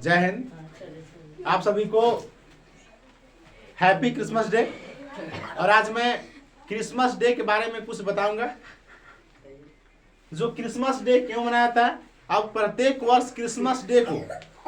जय हिंद। आप सभी को हैप्पी क्रिसमस डे। और आज मैं क्रिसमस डे के बारे में कुछ बताऊंगा। जो क्रिसमस डे क्यों मनाया जाता है, अब प्रत्येक वर्ष क्रिसमस डे को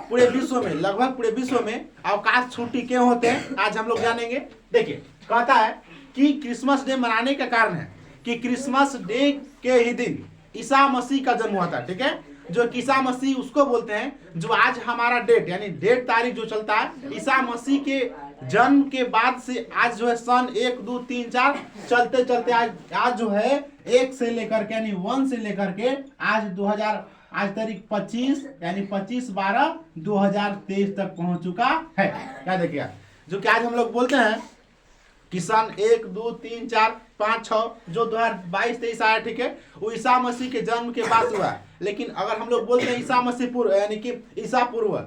पूरे विश्व में, लगभग पूरे विश्व में अवकाश छुट्टी क्यों होते हैं, आज हम लोग जानेंगे। देखिए, कहता है कि क्रिसमस डे मनाने का कारण है कि क्रिसमस डे के ही दिन ईसा मसीह का जन्म हुआ था। ठीक है, जो ईसा मसीह उसको बोलते हैं जो आज हमारा डेट यानी डेट तारीख जो चलता है, ईसा मसीह के जन्म के बाद से आज जो है सन 1 2 3 4 चलते चलते आज जो है 1 से लेकर के यानी 1 से लेकर के आज तारीख 25 यानी 25/12/2023 तक पहुंच चुका है। क्या देखिए, जो कि आज हम लोग बोलते हैं कि सन 1 2 3 4 5 6 जो 2022-23 आया, ठीक है, वो ईसा मसीह के जन्म के बाद हुआ। लेकिन अगर हम लोग बोलते हैं ईसा मसीह पूर्व यानी कि ईसा पूर्व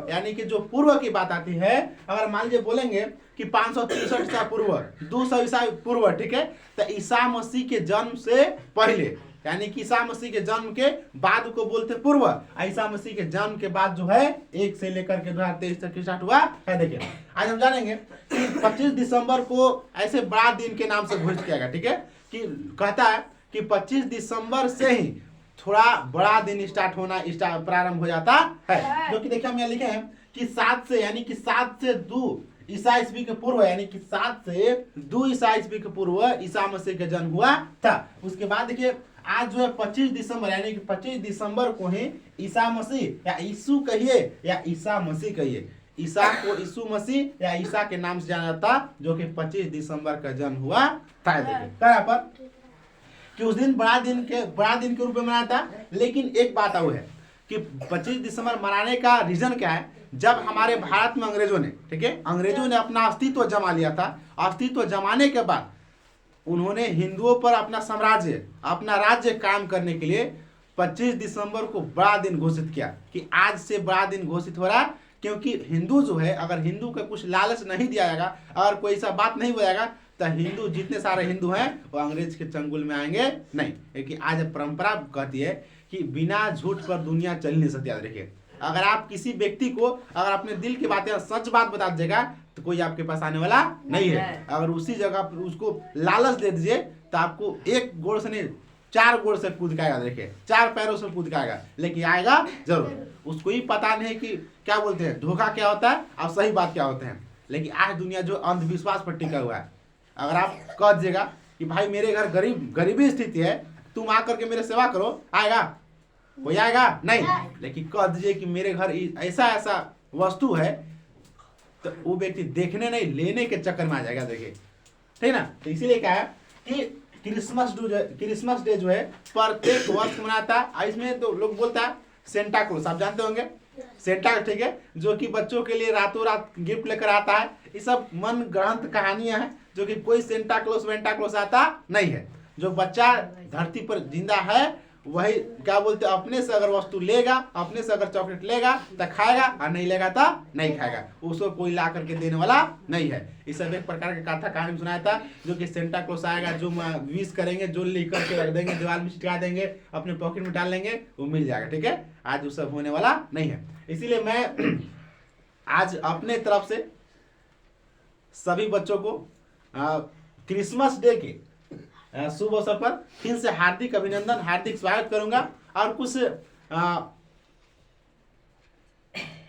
यानी कि जो पूर्व की बात आती है, अगर मान लीजिए बोलेंगे कि 563 ईसा पूर्व, 200 ईसा पूर्व, ठीक है, तो ईसा मसीह के जन्म से पहले यानी कि ईसा मसीह के जन्म के बाद को बोलते पूर्व। ईसा मसीह के जन्म के बाद जो है 1 से लेकर के 2023 तक स्टार्ट हुआ है। देखिए, आज हम जानेंगे कि 25 दिसंबर को ऐसे बड़ा दिन के नाम से घोषित किया गया। ठीक है, कि कहता है कि 25 दिसंबर से ही थोड़ा बड़ा दिन स्टार्ट होना प्रारंभ हो जाता है। जो कि देखिए हम यहाँ लिखे हैं कि 7 से यानी कि 7 से 2 ईसा ईस्वी के पूर्व यानी कि 7 से 2 ईसा ईस्वी के पूर्व ईसा मसीह का जन्म हुआ था। उसके बाद देखिए आज जो है 25 दिसंबर यानी कि 25 दिसंबर को ही ईसा मसीह या यीशु कहिए या ईसा मसीह कहिए, ईसा को यीशु मसीह या ईसा के नाम से जाना जाता, जो कि 25 दिसंबर का जन्म हुआ था। देखिए पर कि उस दिन बड़ा दिन के रूप में मनाया था। लेकिन एक बात वो है कि 25 दिसंबर मनाने का रीजन क्या है, जब हमारे भारत में अंग्रेजों ने, ठीक है, अंग्रेजों ने अपना अस्तित्व जमा लिया था। अस्तित्व जमाने के बाद उन्होंने हिंदुओं पर अपना साम्राज्य, अपना राज्य कायम करने के लिए 25 दिसंबर को बड़ा दिन घोषित किया कि आज से बड़ा दिन घोषित हो रहा है। क्योंकि हिंदू जो है, अगर हिंदू का कुछ लालच नहीं दिया जाएगा, अगर कोई ऐसा बात नहीं हो जाएगा, तो हिंदू जितने सारे हिंदू हैं वो अंग्रेज के चंगुल में आएंगे नहीं। क्योंकि आज परंपरा कहती है कि बिना झूठ पर दुनिया चल नहीं सकती। याद रखिए, अगर आप किसी व्यक्ति को अगर अपने दिल की बातें सच बात बता दीजिएगा तो कोई आपके पास आने वाला नहीं है। अगर उसी जगह पर उसको लालच दे दीजिए तो आपको एक गोड़ से नहीं 4 गोड़ से कूद के आएगा। देखिए, 4 पैरों से कूद के आएगा, लेकिन आएगा जरूर। उसको ही पता नहीं कि क्या बोलते हैं धोखा क्या होता है और सही बात क्या होते हैं। लेकिन आज दुनिया जो अंधविश्वास पर टिका हुआ है, अगर आप कह दीजिएगा कि भाई मेरे घर गरीबी स्थिति है, तुम आकर के मेरे सेवा करो, आएगा कोई? आएगा नहीं। लेकिन कह दीजिए कि मेरे घर ऐसा वस्तु है, तो वो व्यक्ति देखने नहीं लेने के चक्कर में आ जाएगा। देखिए, ठीक ना। तो इसीलिए क्या है कि क्रिसमस डे जो है प्रत्येक वर्ष मनाता है। इसमें तो लोग बोलता है सेंटा क्लॉज, आप जानते होंगे सेंटा, ठीक है, जो कि बच्चों के लिए रातों रात गिफ्ट लेकर आता है। ये सब मन गढ़ंत कहानियां हैं, जो कि कोई सेंटा क्लॉज आता नहीं है। जो बच्चा धरती पर जिंदा है वही क्या बोलते हैं, अपने से अगर वस्तु लेगा, अपने से अगर चॉकलेट लेगा तो खाएगा और नहीं लेगा तो नहीं खाएगा। उसको कोई ला करके देने वाला नहीं है। इस सब एक प्रकार की कथा कहानी सुनाया था, जो कि सेंटा क्लॉज आएगा, जो विश करेंगे, जो लिख करके रख देंगे, दीवार में चिपका देंगे, अपने पॉकेट में डाल लेंगे, वो मिल जाएगा। ठीक है, आज वो सब होने वाला नहीं है। इसीलिए मैं आज अपने तरफ से सभी बच्चों को क्रिसमस डे के शुभ अवसर पर फिर से हार्दिक अभिनंदन, हार्दिक स्वागत करूंगा। और कुछ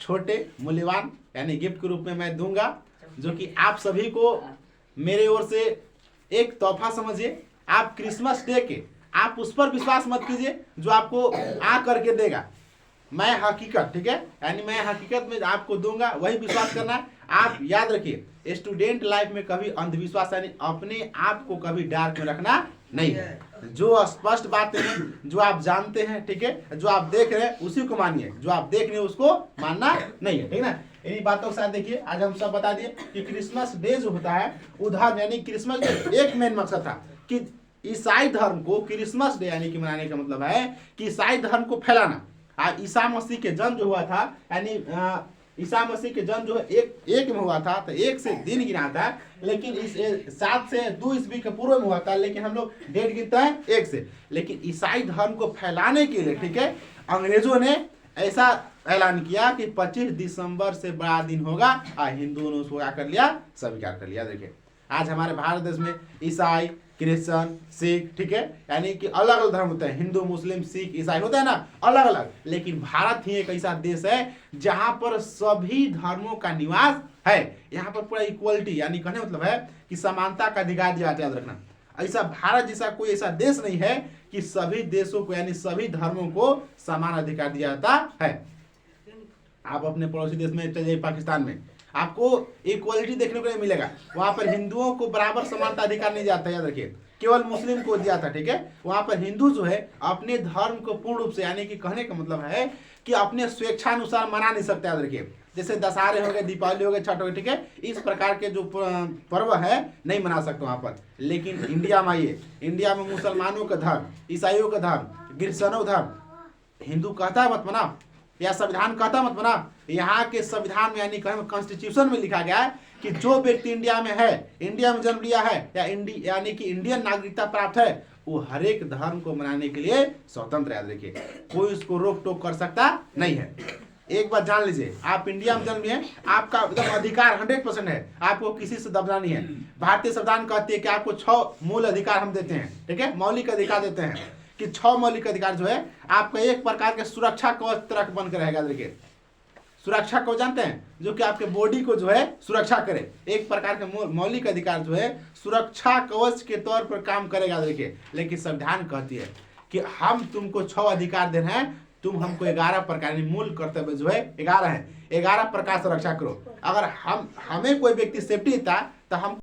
छोटे मूल्यवान यानी गिफ्ट के रूप में मैं दूंगा, जो कि आप सभी को मेरे ओर से एक तोहफा समझिए। आप क्रिसमस डे के आप उस पर विश्वास मत कीजिए जो आपको आ करके देगा। मैं हकीकत, ठीक है, यानी मैं हकीकत में आपको दूंगा, वही विश्वास करना है। आप याद रखिए, स्टूडेंट लाइफ में कभी अंधविश्वास यानी अपने आप को कभी डार्क में रखना नहीं है। जो स्पष्ट बातें हैं, जो आप जानते हैं, ठीक है, जो आप देख रहे हैं उसी को मानिए, जो आप देख रहे हैं उसको मानना नहीं है। ठीक ना। इन्हीं बातों के साथ देखिए, आज हम सब बता दिए कि क्रिसमस डे जो होता है उदाहरण यानी क्रिसमस डे एक मेन मकसद था कि ईसाई धर्म को क्रिसमस डे यानी कि मनाने का मतलब है कि ईसाई धर्म को फैलाना। ईसा मसीह के जन्म जो हुआ था यानी ईसा मसीह के जन्म जो है एक में हुआ था, तो 1 से दिन गिना था। लेकिन इस 7 से 2 ईस्वी के पूर्व में हुआ था, लेकिन हम लोग डेट गिनते हैं 1 से। लेकिन ईसाई धर्म को फैलाने के लिए, ठीक है, अंग्रेजों ने ऐसा ऐलान किया कि 25 दिसंबर से बड़ा दिन होगा, हिंदुओं ने उसको क्या कर लिया, स्वीकार कर लिया। देखिए आज हमारे भारत देश में ईसाई, क्रिश्चियन, सिख, ठीक है, यानी कि अलग अलग धर्म होते हैं, हिंदू, मुस्लिम, सिख, ईसाई होते हैं ना, अलग अलग। लेकिन भारत ही एक ऐसा देश है जहां पर सभी धर्मों का निवास है। यहाँ पर पूरा इक्वलिटी, यानी कहने मतलब है कि समानता का अधिकार दिया जाता है। याद रखना, ऐसा भारत जैसा कोई ऐसा देश नहीं है कि सभी देशों को यानी सभी धर्मों को समान अधिकार दिया जाता है। आप अपने पड़ोसी देश में चले जाइए, पाकिस्तान में, आपको इक्वलिटी देखने को नहीं मिलेगा। वहां पर हिंदुओं को बराबर समानता अधिकार नहीं जाता, याद रखिए, केवल मुस्लिम को दिया था, ठीक है। वहां पर हिंदू जो है अपने धर्म को पूर्ण रूप से, यानी कि कहने का मतलब है कि अपने स्वेच्छानुसार मना नहीं सकते। याद रखिए, जैसे दशहरे हो गए, दीपावली हो गए, छठ हो गए, ठीक है, इस प्रकार के जो पर्व है नहीं मना सकते वहां पर। लेकिन इंडिया में आइए, इंडिया में मुसलमानों का धर्म, ईसाइयों का धर्म, क्रिश्चियनों का धर्म, हिंदू कहता है मत मना, या संविधान कहता मत बना। यहाँ के संविधान में यानी कॉन्स्टिट्यूशन में लिखा गया है कि जो व्यक्ति इंडिया में है, इंडिया में जन्म लिया है, या यानी कि इंडियन नागरिकता प्राप्त है, वो हर एक धर्म को मनाने के लिए स्वतंत्र है। याद रखिए, कोई उसको रोक टोक कर सकता नहीं है। एक बात जान लीजिए, आप इंडिया में जन्म लिए, आपका एकदम अधिकार 100% है, आपको किसी से दबना नहीं है। भारतीय संविधान कहती है कि आपको 6 मूल अधिकार हम देते हैं, ठीक है, मौलिक अधिकार देते हैं, कि 6 मौलिक अधिकार जो है आपका एक प्रकार के सुरक्षा कवच तरह बनकर रहेगा। देखिए सुरक्षा कवच जानते हैं, जो कि आपके बॉडी को जो है सुरक्षा करे, एक प्रकार के मौलिक अधिकार जो है सुरक्षा कवच के तौर पर काम करेगा। देखिए, लेकिन संविधान कहती है कि हम तुमको 6 अधिकार दे रहे हैं, तुम हमको 11 प्रकार मूल कर्तव्य जो है 11 है, 11 प्रकार से रक्षा करो। अगर हमें कोई व्यक्ति सेफ्टी देता तो हम